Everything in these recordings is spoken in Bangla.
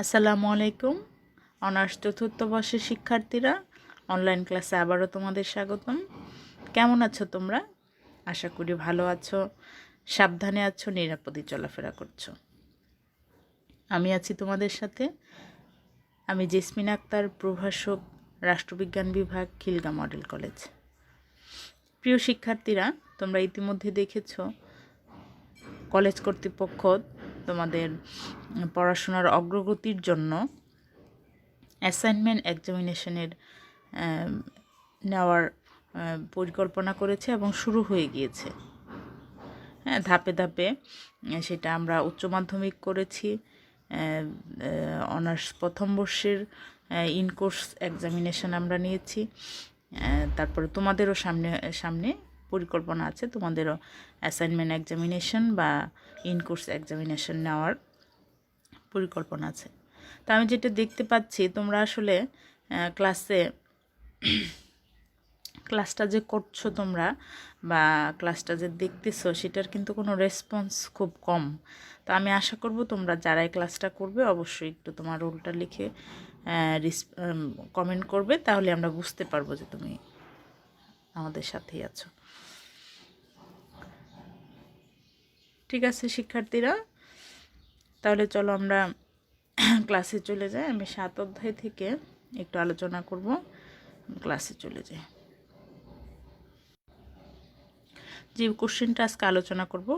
আসসালামু আলাইকুম। অনার্স চতুর্থ বর্ষের শিক্ষার্থীরা, অনলাইন ক্লাসে আবারও তোমাদের স্বাগতম। কেমন আছো তোমরা? আশা করি ভালো আছো, সাবধানে আছো, নিরাপদে চলাফেরা করছো। আমি আছি তোমাদের সাথে। আমি জেসমিন আক্তার, প্রভাষক, রাষ্ট্রবিজ্ঞান বিভাগ, খিলগা মডেল কলেজ। প্রিয় শিক্ষার্থীরা, তোমরা ইতিমধ্যে দেখেছো কলেজ কর্তৃপক্ষ তোমাদের পড়াশোনার অগ্রগতির জন্য অ্যাসাইনমেন্ট এক্সামিনেশনের নেওয়ার পরিকল্পনা করেছে এবং শুরু হয়ে গিয়েছে। হ্যাঁ, ধাপে ধাপে সেটা আমরা উচ্চ মাধ্যমিক করেছি, অনার্স প্রথম বর্ষের ইন কোর্স এক্সামিনেশন আমরা নিয়েছি। তারপরে তোমাদেরও সামনে সামনে পরিকল্পনা আছে, তোমাদেরও অ্যাসাইনমেন্ট এক্সামিনেশন বা ইন কোর্স এক্সামিনেশন নেওয়ার পরিকল্পনা আছে। তা আমি যেটা দেখতে পাচ্ছি, তোমরা আসলে ক্লাসটা যে করছো তোমরা বা ক্লাসটা যে দেখতেছো, সেটার কিন্তু কোনো রেসপন্স খুব কম। তো আমি আশা করব তোমরা যারাই ক্লাসটা করবে অবশ্যই একটু তোমার রোলটা লিখে কমেন্ট করবে, তাহলে আমরা বুঝতে পারবো যে তুমি আমাদের সাথেই আছো। ঠিক আছে শিক্ষার্থীরা, তাহলে চলো আমরা ক্লাসে চলে যাই। আমি 7 অধ্যায় থেকে একটু আলোচনা করব, ক্লাসে চলে যাই। যে কোশ্চেনটা আজকে আলোচনা করব,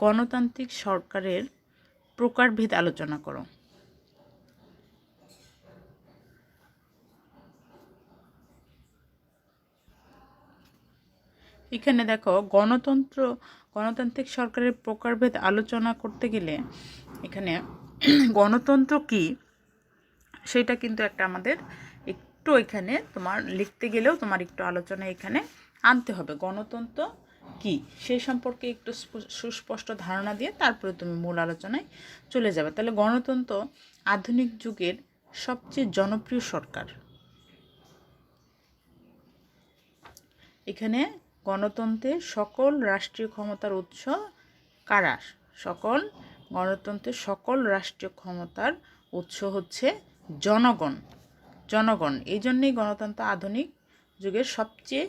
গণতান্ত্রিক সরকারের প্রকারভেদ আলোচনা করো। এখানে দেখো, গণতান্ত্রিক সরকারের প্রকারভেদ আলোচনা করতে গেলে এখানে গণতন্ত্র কি সেটা কিন্তু একটা আমাদের একটু এখানে তোমার লিখতে গেলেও তোমার একটু আলোচনা এখানে আনতে হবে। গণতন্ত্র কি সেই সম্পর্কে একটু সুস্পষ্ট ধারণা দিয়ে তারপরে তুমি মূল আলোচনায় চলে যাবে। তাহলে গণতন্ত্র আধুনিক যুগের সবচেয়ে জনপ্রিয় সরকার। এখানে গণতন্ত্রের সকল রাষ্ট্রীয় ক্ষমতার উৎস কারা? গণতন্ত্রের সকল রাষ্ট্রীয় ক্ষমতার উৎস হচ্ছে জনগণ। এই জন্যই গণতন্ত্র আধুনিক যুগের সবচেয়ে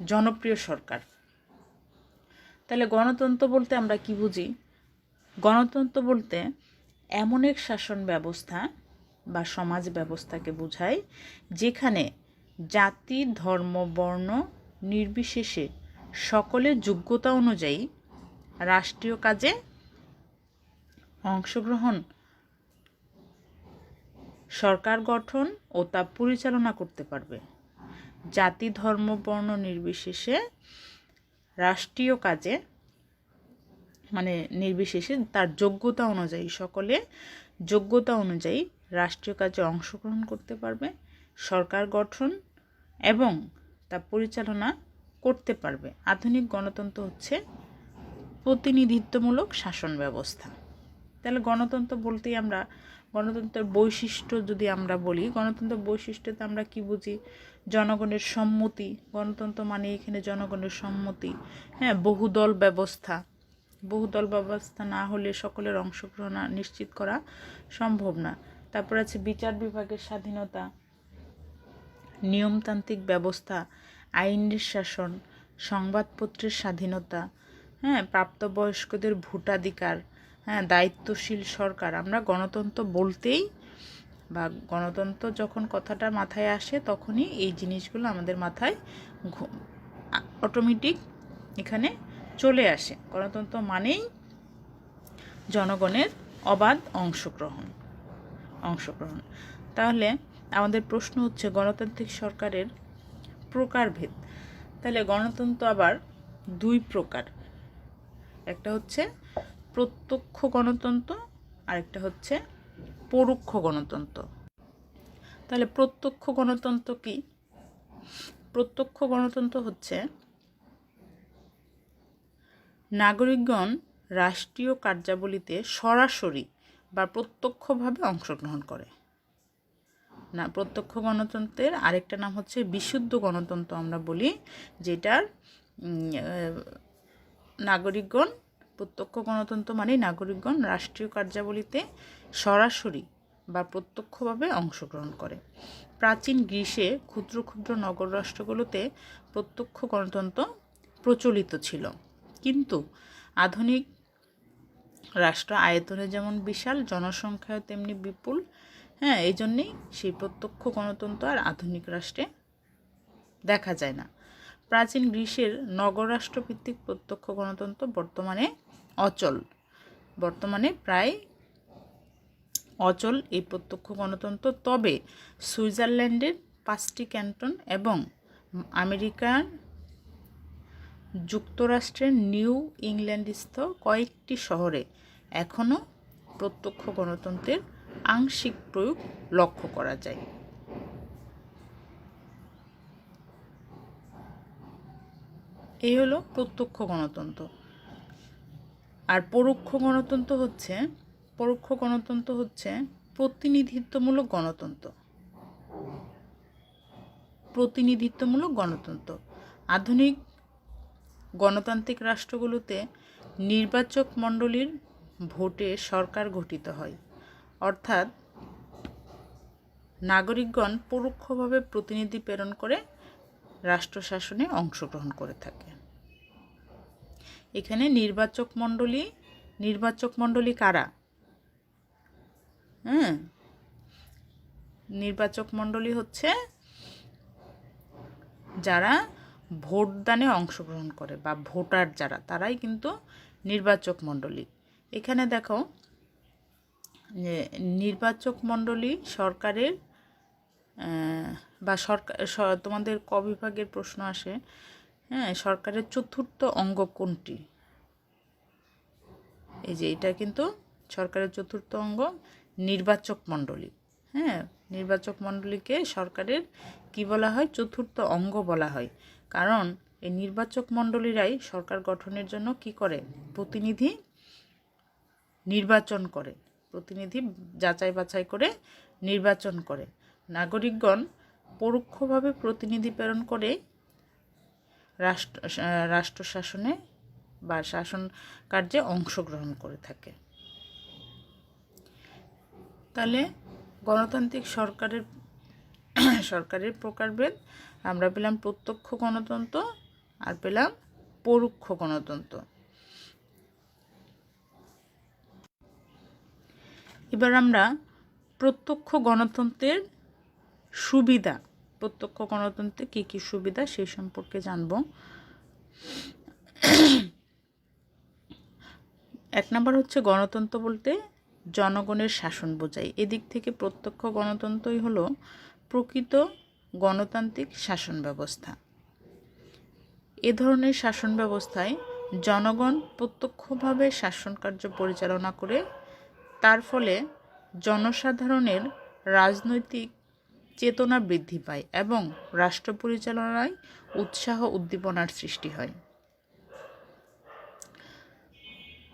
জনপ্রিয় সরকার। তাহলে গণতন্ত্র বলতে আমরা কি বুঝি? গণতন্ত্র বলতে এমন এক শাসন ব্যবস্থা বা সমাজ ব্যবস্থাকে বোঝায় যেখানে জাতি, ধর্ম, বর্ণ নির্বিশেষে সকলের যোগ্যতা অনুযায়ী রাষ্ট্রীয় কাজে অংশগ্রহণ, সরকার গঠন ও তা পরিচালনা করতে পারবে। জাতি, ধর্ম, বর্ণ নির্বিশেষে রাষ্ট্রীয় কাজে নির্বিশেষে তার যোগ্যতা অনুযায়ী, সকলে যোগ্যতা অনুযায়ী রাষ্ট্রীয় কাজে অংশগ্রহণ করতে পারবে, সরকার গঠন এবং তা পরিচালনা করতে পারবে। আধুনিক গণতন্ত্র হচ্ছে প্রতিনিধিত্বমূলক শাসন ব্যবস্থা। তাহলে গণতন্ত্র বলতেই আমরা গণতন্ত্রের বৈশিষ্ট্য যদি আমরা বলি, গণতন্ত্রের বৈশিষ্ট্যতে আমরা কি বুঝি? জনগণের সম্মতি। গণতন্ত্র মানে এখানে জনগণের সম্মতি। হ্যাঁ, বহুদল ব্যবস্থা না হলে সকলের অংশগ্রহণ নিশ্চিত করা সম্ভব না। তারপর আছে বিচার বিভাগের স্বাধীনতা, নিয়মতান্ত্রিক ব্যবস্থা, আইনের শাসন, সংবাদপত্রের স্বাধীনতা, হ্যাঁ, প্রাপ্তবয়স্কদের ভোটাধিকার, হ্যাঁ, দায়িত্বশীল সরকার। আমরা গণতন্ত্র বলতেই বা গণতন্ত্র যখন কথাটা মাথায় আসে তখনই এই জিনিসগুলো আমাদের মাথায় অটোমেটিক এখানে চলে আসে। গণতন্ত্র মানেই জনগণের অবাধ অংশগ্রহণ। তাহলে আমাদের প্রশ্ন হচ্ছে গণতান্ত্রিক সরকারের প্রকারভেদ। তাহলে গণতন্ত্র আবার 2 প্রকার, একটা হচ্ছে প্রত্যক্ষ গণতন্ত্র আর একটা হচ্ছে পরোক্ষ গণতন্ত্র। তাহলে প্রত্যক্ষ গণতন্ত্র কি? প্রত্যক্ষ গণতন্ত্র হচ্ছে নাগরিকগণ রাষ্ট্রীয় কার্যাবলীতে সরাসরি বা প্রত্যক্ষভাবে অংশগ্রহণ করে। না, প্রত্যক্ষ গণতন্ত্রের আরেকটা নাম হচ্ছে বিশুদ্ধ গণতন্ত্র আমরা বলি, যেটার নাগরিকগণ, প্রত্যক্ষ গণতন্ত্র মানে নাগরিকগণ রাষ্ট্রীয় কার্যাবলীতে সরাসরি বা প্রত্যক্ষভাবে অংশগ্রহণ করে। প্রাচীন গ্রীসে ক্ষুদ্র ক্ষুদ্র নগর রাষ্ট্রগুলোতে প্রত্যক্ষ গণতন্ত্র প্রচলিত ছিল, কিন্তু আধুনিক রাষ্ট্র আয়তনে যেমন বিশাল, জনসংখ্যায় তেমনি বিপুল, এই জন্যেই সেই প্রত্যক্ষ গণতন্ত্র আর আধুনিক রাষ্ট্রে দেখা যায় না। প্রাচীন গ্রীসের নগররাষ্ট্রভিত্তিক প্রত্যক্ষ গণতন্ত্র বর্তমানে প্রায় অচল এই প্রত্যক্ষ গণতন্ত্র। তবে সুইজারল্যান্ডের 5টি ক্যান্টন এবং আমেরিকার যুক্তরাষ্ট্রের নিউ ইংল্যান্ডস্থ কয়েকটি শহরে এখনও প্রত্যক্ষ গণতন্ত্রের আংশিক প্রয়োগ লক্ষ্য করা যায়। এই হলো প্রত্যক্ষ গণতন্ত্র। আর পরোক্ষ গণতন্ত্র হচ্ছে প্রতিনিধিত্বমূলক গণতন্ত্র। আধুনিক গণতান্ত্রিক রাষ্ট্রগুলোতে নির্বাচক মণ্ডলীর ভোটে সরকার গঠিত হয়, অর্থাৎ নাগরিকগণ পরোক্ষভাবে প্রতিনিধি প্রেরণ করে রাষ্ট্র শাসনে অংশগ্রহণ করে থাকে। এখানে নির্বাচক মণ্ডলী কারা? নির্বাচক মণ্ডলী হচ্ছে যারা ভোটদানে অংশগ্রহণ করে বা ভোটার যারা, তারাই কিন্তু নির্বাচক মণ্ডলী। এখানে দেখো যে নির্বাচক মণ্ডলী সরকারের বা তোমাদের ক বিভাগের প্রশ্ন আসে, সরকারের চতুর্থ অঙ্গ কোনটি? এই যে এটা কিন্তু সরকারের চতুর্থ অঙ্গ নির্বাচক মণ্ডলী। নির্বাচক মণ্ডলীকে সরকারের কি বলা হয়? চতুর্থ অঙ্গ বলা হয়। কারণ এই নির্বাচক মণ্ডলীরাই সরকার গঠনের জন্য কি করে? প্রতিনিধি নির্বাচন করে, প্রতিনিধি যাচাই বাছাই করে নির্বাচন করে। নাগরিকগণ পরোক্ষভাবে প্রতিনিধি প্রেরণ করে রাষ্ট্র শাসনে বা শাসন কার্যে অংশগ্রহণ করে থাকে। তাহলে গণতান্ত্রিক সরকারের প্রকারভেদ আমরা পেলাম প্রত্যক্ষ গণতন্ত্র আর পেলাম পরোক্ষ গণতন্ত্র। এবার আমরা প্রত্যক্ষ গণতন্ত্রের সুবিধা, প্রত্যক্ষ গণতন্ত্রে কী কী সুবিধা সেই সম্পর্কে জানব। 1 নম্বর হচ্ছে গণতন্ত্র বলতে জনগণের শাসন বোঝায়। এদিক থেকে প্রত্যক্ষ গণতন্ত্রই হলো প্রকৃত গণতান্ত্রিক শাসন ব্যবস্থা। এ ধরনের শাসন ব্যবস্থায় জনগণ প্রত্যক্ষভাবে শাসন কার্য পরিচালনা করে, তার ফলে জনসাধারণের রাজনৈতিক চেতনা বৃদ্ধি পায় এবং রাষ্ট্র পরিচালনায় উৎসাহ উদ্দীপনার সৃষ্টি হয়।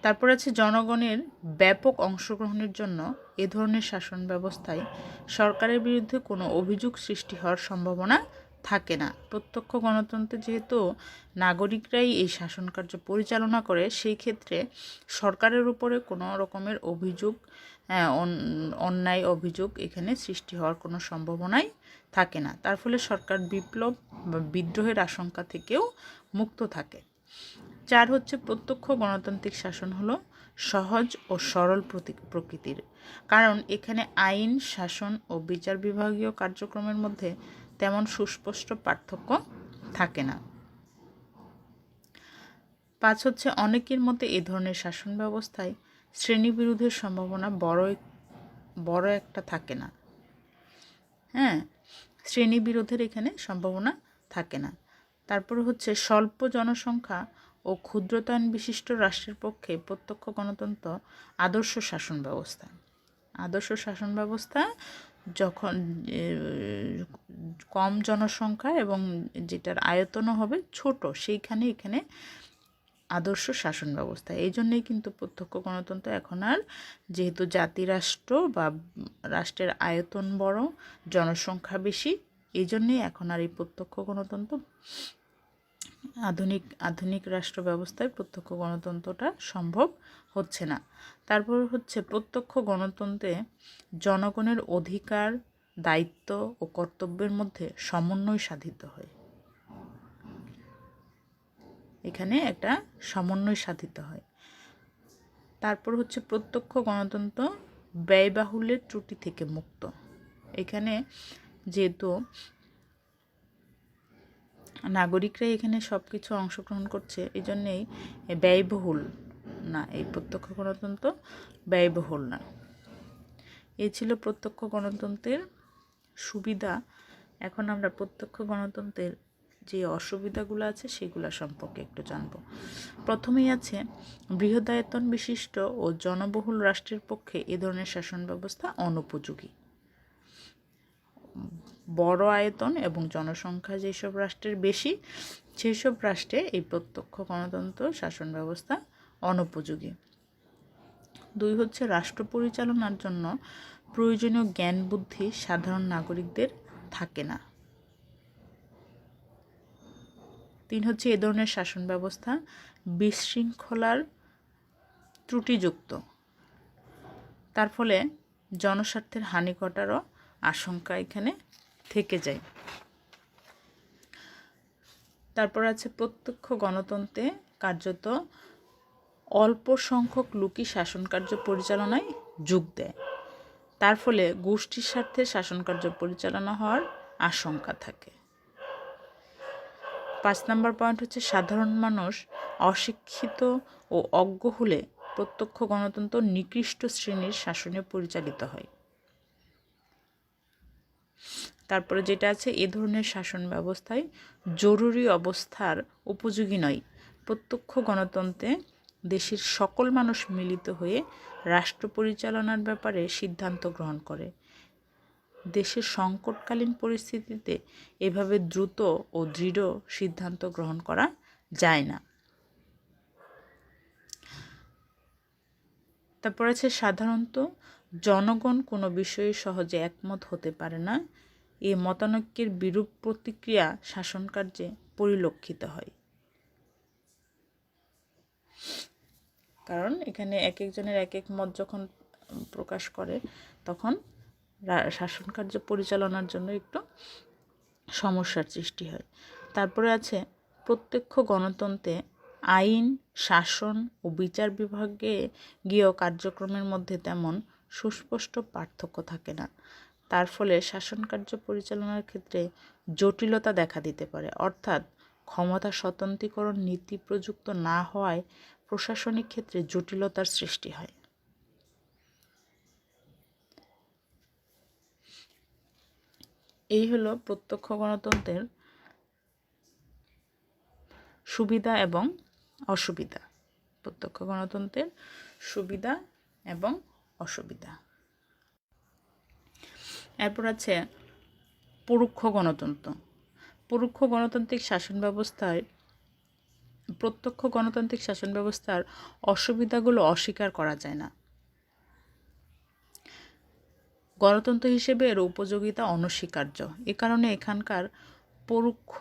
তারপর আছে জনগণের ব্যাপক অংশগ্রহণের জন্য এ ধরনের শাসন ব্যবস্থায় সরকারের বিরুদ্ধে কোনো অভিযোগ সৃষ্টি হওয়ার সম্ভাবনা থাকে না। প্রত্যক্ষ গণতন্ত্রে যেহেতু নাগরিকরাই এই শাসন কার্য পরিচালনা করে, সেই ক্ষেত্রে সরকারের উপরে কোনো রকমের অভিযোগ, অন্যায় অভিযোগ এখানে সৃষ্টি হওয়ার কোনো সম্ভাবনাই থাকে না। তার ফলে সরকার বিপ্লব বা বিদ্রোহের আশঙ্কা থেকেও মুক্ত থাকে। 4 হচ্ছে প্রত্যক্ষ গণতান্ত্রিক শাসন হলো সহজ ও সরল প্রকৃতির, কারণ এখানে আইন, শাসন ও বিচার বিভাগীয় কার্যক্রমের মধ্যে তেমন সুস্পষ্ট পার্থক্য থাকে না। 5 হচ্ছে অনেকের মতে এ ধরনের শাসন ব্যবস্থায় শ্রেণীবিরোধের সম্ভাবনা বড় একটা থাকে না। শ্রেণীবিরোধের এখানে সম্ভাবনা থাকে না। তারপর হচ্ছে স্বল্প জনসংখ্যা ও ক্ষুদ্রতায়ন বিশিষ্ট রাষ্ট্রের পক্ষে প্রত্যক্ষ গণতন্ত্র আদর্শ শাসন ব্যবস্থা। যখন কম জনসংখ্যা এবং যেটার আয়তনও হবে ছোট, সেইখানে এখানে আদর্শ শাসন ব্যবস্থা। এই জন্যই কিন্তু প্রত্যক্ষ গণতন্ত্র এখন আর, যেহেতু জাতিরাষ্ট্র বা রাষ্ট্রের আয়তন বড়, জনসংখ্যা বেশি, এই জন্যই এখন আর এই প্রত্যক্ষ গণতন্ত্র, আধুনিক রাষ্ট্র ব্যবস্থায় প্রত্যক্ষ গণতন্ত্রটা সম্ভব হচ্ছে না। তারপর হচ্ছে প্রত্যক্ষ গণতন্ত্রে জনগণের অধিকার, দায়িত্ব ও কর্তব্যের মধ্যে সমন্বয় সাধিত হয়। এখানে একটা সমন্বয় সাধিত হয়। তারপর হচ্ছে প্রত্যক্ষ গণতন্ত্র ব্যয়বাহুল্যের ত্রুটি থেকে মুক্ত। এখানে যেহেতু নাগরিকরাই এখানে সব কিছু অংশগ্রহণ করছে, এই জন্যেই ব্যয়বহুল না, এই প্রত্যক্ষ গণতন্ত্র ব্যয়বহুল না। এই ছিল প্রত্যক্ষ গণতন্ত্রের সুবিধা। এখন আমরা প্রত্যক্ষ গণতন্ত্রের যে অসুবিধাগুলো আছে সেগুলো সম্পর্কে একটু জানব। প্রথমেই আছে, বৃহদায়তন বিশিষ্ট ও জনবহুল রাষ্ট্রের পক্ষে এ ধরনের শাসন ব্যবস্থা অনুপযোগী। বড় আয়তন এবং জনসংখ্যা যেসব রাষ্ট্রের বেশি, সেই সব রাষ্ট্রে এই প্রত্যক্ষ গণতন্ত্র শাসন ব্যবস্থা অনুপযোগী। 2 হচ্ছে, রাষ্ট্র পরিচালনার জন্য প্রয়োজনীয় জ্ঞান বুদ্ধি সাধারণ নাগরিকদের থাকে না। 3 হচ্ছে, এ ধরনের শাসন ব্যবস্থা বিশৃঙ্খলার ত্রুটিযুক্ত, তার ফলে জনস্বার্থের হানি ঘটারও আশঙ্কা এখানে থেকে যায়। তারপর আছে, প্রত্যক্ষ গণতন্ত্রে কার্যত অল্প সংখ্যক লোকই শাসন কার্য পরিচালনায় যোগ দেয়, তার ফলে গোষ্ঠীর স্বার্থে শাসন কার্য পরিচালনা হওয়ার আশঙ্কা থাকে। 5 নম্বর পয়েন্ট হচ্ছে, সাধারণ মানুষ অশিক্ষিত ও অজ্ঞ হলে প্রত্যক্ষ গণতন্ত্র নিকৃষ্ট শ্রেণীর শাসনে পরিচালিত হয়। তারপরে যেটা আছে, এ ধরনের শাসন ব্যবস্থায় জরুরি অবস্থার উপযোগী নয়। প্রত্যক্ষ গণতন্ত্রে দেশের সকল মানুষ মিলিত হয়ে রাষ্ট্র পরিচালনার ব্যাপারে সিদ্ধান্ত গ্রহণ করে। দেশের সংকটকালীন পরিস্থিতিতে এভাবে দ্রুত ও দৃঢ় সিদ্ধান্ত গ্রহণ করা যায় না। তারপর আছে, সাধারণত জনগণ কোনো বিষয়ে সহজে একমত হতে পারে না। এই মতানৈক্যের বিরূপ প্রতিক্রিয়া শাসনকার্যে পরিলক্ষিত হয়, কারণ এখানে এক একজনের এক এক মত যখন প্রকাশ করে তখন শাসনকার্য পরিচালনার জন্য একটু সমস্যার সৃষ্টি হয়। তারপরে আছে, প্রত্যক্ষ গণতন্ত্রে আইন, শাসন ও বিচার বিভাগে গিয়েও কার্যক্রমের মধ্যে তেমন সুস্পষ্ট পার্থক্য থাকে না, তার ফলে শাসন কার্য পরিচালনার ক্ষেত্রে জটিলতা দেখা দিতে পারে। অর্থাৎ ক্ষমতা স্বতন্ত্রীকরণ নীতি প্রযুক্ত না হওয়ায় প্রশাসনিক ক্ষেত্রে জটিলতার সৃষ্টি হয়। এই হলো প্রত্যক্ষ গণতন্ত্রের সুবিধা এবং অসুবিধা। প্রত্যক্ষ গণতন্ত্রের সুবিধা এবং অসুবিধা। এরপর আছে পরোক্ষ গণতন্ত্র। পরোক্ষ গণতান্ত্রিক শাসন ব্যবস্থায় প্রত্যক্ষ গণতান্ত্রিক শাসন ব্যবস্থার অসুবিধাগুলো অস্বীকার করা যায় না। গণতন্ত্র হিসেবে এর উপযোগিতা অনস্বীকার্য। এ কারণে এখানকার পরোক্ষ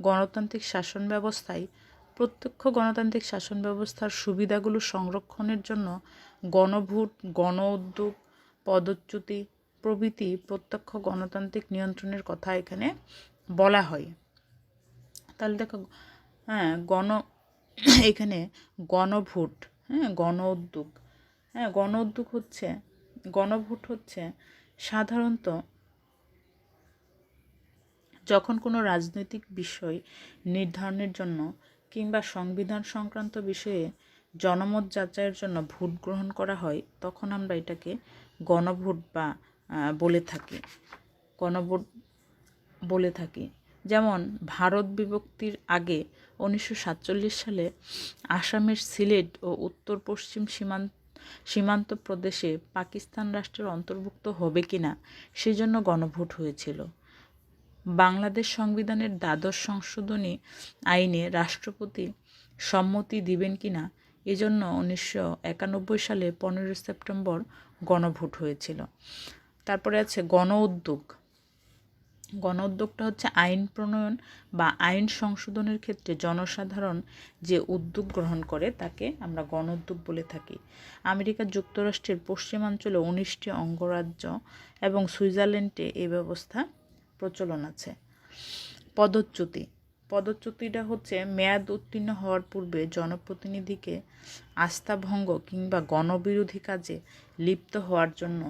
গণতান্ত্রিক শাসন ব্যবস্থায় প্রত্যক্ষ গণতান্ত্রিক শাসন ব্যবস্থার সুবিধাগুলো সংরক্ষণের জন্য গণভোট, গণ উদ্যোগ, পদচ্যুতি প্রভৃতি প্রত্যক্ষ গণতান্ত্রিক নিয়ন্ত্রণের কথা এখানে বলা হয়। তাহলে দেখো, এখানে গণভোট, গণ উদ্যোগ, গণভোট হচ্ছে সাধারণত যখন কোনো রাজনৈতিক বিষয় নির্ধারণের জন্য কিংবা সংবিধান সংক্রান্ত বিষয়ে জনমত যাচাইয়ের জন্য ভোট গ্রহণ করা হয়, তখন আমরা এটাকে গণভোট বা গণভোট বলে থাকি। যেমন ভারত বিভক্তির আগে 1947 সালে আসামের সিলেট ও উত্তর পশ্চিম সীমান্ত প্রদেশে পাকিস্তান রাষ্ট্রের অন্তর্ভুক্ত হবে কিনা সেজন্য গণভোট হয়েছিল। বাংলাদেশ সংবিধানের দ্বাদশ সংশোধনী আইনে রাষ্ট্রপতি সম্মতি দিবেন কিনা এজন্য 1991 সালে 15 সেপ্টেম্বর গণভোট হয়েছিল। তারপরে আছে গণ উদ্যোগ। গণ উদ্যোগটা হচ্ছে আইন প্রণয়ন বা আইন সংশোধনের ক্ষেত্রে জনসাধারণ যে উদ্যোগ গ্রহণ করে তাকে আমরা গণ উদ্যোগ বলে থাকি। আমেরিকা যুক্তরাষ্ট্রের পশ্চিমাঞ্চলে 19টি অঙ্গরাজ্য এবং সুইজারল্যান্ডে এই ব্যবস্থা প্রচলন আছে। পদচ্যুতিটা হচ্ছে মেয়াদ উত্তীর্ণ হওয়ার পূর্বে জনপ্রতিনিধিকে আস্থাভঙ্গ কিংবা গণবিরোধী কাজে লিপ্ত হওয়ার জন্য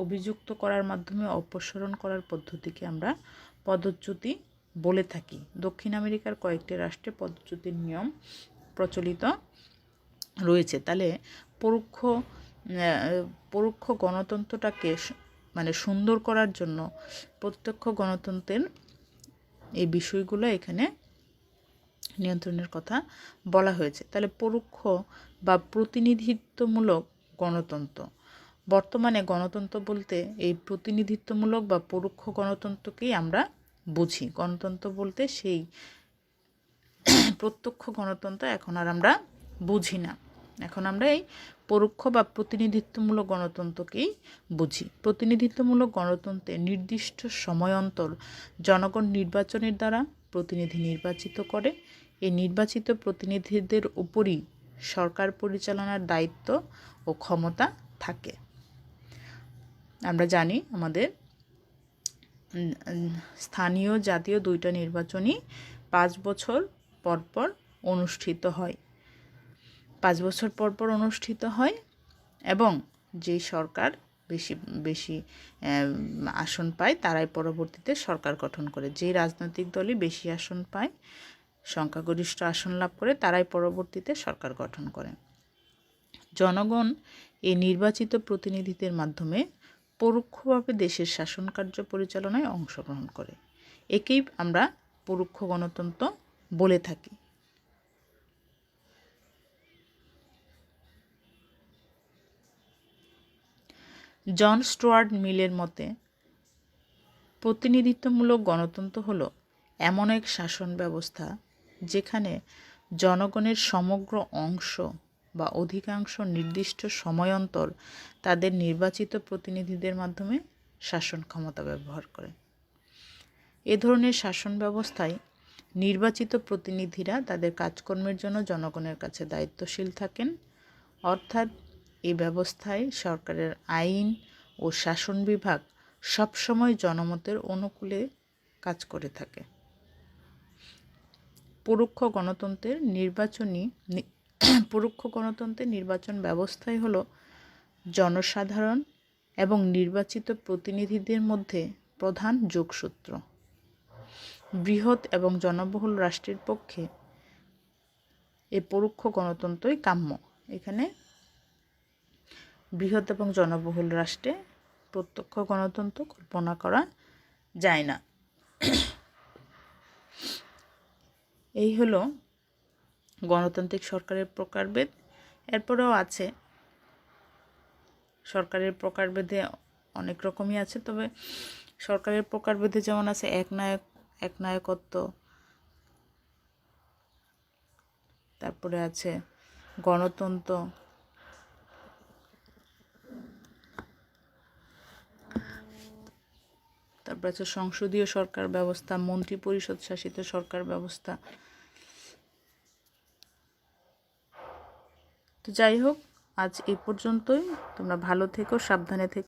অভিযুক্ত করার মাধ্যমে অপসারণ করার পদ্ধতিকে আমরা পদচ্যুতি বলে থাকি। দক্ষিণ আমেরিকার কয়েকটি রাষ্ট্রে পদচ্যুতির নিয়ম প্রচলিত রয়েছে। তাহলে পরোক্ষ গণতন্ত্রটাকে মানে সুন্দর করার জন্য প্রত্যক্ষ গণতন্ত্রের এই বিষয়গুলো এখানে নিয়ন্ত্রণের কথা বলা হয়েছে। তাহলে পরোক্ষ বা প্রতিনিধিত্বমূলক গণতন্ত্র, বর্তমানে গণতন্ত্র বলতে এই প্রতিনিধিত্বমূলক বা পরোক্ষ গণতন্ত্রকেই আমরা বুঝি। গণতন্ত্র বলতে সেই প্রত্যক্ষ গণতন্ত্র এখন আর আমরা বুঝি না, এখন আমরা এই পরোক্ষ বা প্রতিনিধিত্বমূলক গণতন্ত্রকেই বুঝি। প্রতিনিধিত্বমূলক গণতন্ত্রে নির্দিষ্ট সময় অন্তর জনগণ নির্বাচনের দ্বারা প্রতিনিধি নির্বাচিত করে। এই নির্বাচিত প্রতিনিধিদের উপরই সরকার পরিচালনার দায়িত্ব ও ক্ষমতা থাকে। আমরা জানি আমাদের স্থানীয় জাতীয় দুইটা নির্বাচনই 5 বছর পরপর অনুষ্ঠিত হয়। 5 বছর পরপর অনুষ্ঠিত হয় এবং যে সরকার বেশি আসন পায় তারাই পরবর্তীতে সরকার গঠন করে। যে রাজনৈতিক দলই বেশি আসন পায়, সংখ্যাগরিষ্ঠ আসন লাভ করে, তারাই পরবর্তীতে সরকার গঠন করে। জনগণ এই নির্বাচিত প্রতিনিধিদের মাধ্যমে পরোক্ষভাবে দেশের শাসন কার্য পরিচালনায় অংশগ্রহণ করে। একেই আমরা পরোক্ষ গণতন্ত্র বলে থাকি। জন স্টুয়ার্ট মিলের মতে প্রতিনিধিত্বমূলক গণতন্ত্র হলো এমন এক শাসন ব্যবস্থা যেখানে জনগণের সমগ্র অংশ বা অধিকাংশ নির্দিষ্ট সময় অন্তর তাদের নির্বাচিত প্রতিনিধিদের মাধ্যমে শাসন ক্ষমতা ব্যবহার করে। এ ধরনের শাসন ব্যবস্থায় নির্বাচিত প্রতিনিধিরা তাদের কাজকর্মের জন্য জনগণের কাছে দায়িত্বশীল থাকেন। অর্থাৎ এই ব্যবস্থায় সরকারের আইন ও শাসন বিভাগ সবসময় জনমতের অনুকূলে কাজ করে থাকে। পরোক্ষ গণতন্ত্রের নির্বাচন ব্যবস্থাই হলো জনসাধারণ এবং নির্বাচিত প্রতিনিধিদের মধ্যে প্রধান যোগসূত্র। বৃহৎ এবং জনবহুল রাষ্ট্রের পক্ষে এই পরোক্ষ গণতন্ত্রই কাম্য। এখানে বৃহৎ এবং জনবহুল রাষ্ট্রে প্রত্যক্ষ গণতন্ত্র কল্পনা করা যায় না। এই হলো গণতান্ত্রিক সরকারের প্রকারভেদ। এরপরেও আছে সরকারের প্রকারভেদে অনেক রকমই আছে, তবে সরকারের প্রকারভেদে যেমন আছে একনায়কত্ব, তারপরে আছে গণতন্ত্র, তারপরে আছে সংসদীয় সরকার ব্যবস্থা, মন্ত্রী পরিষদ শাসিত সরকার ব্যবস্থা। তো যাই হোক, আজ এই পর্যন্তই। তোমরা ভালো থেকো, সাবধানে থেকো।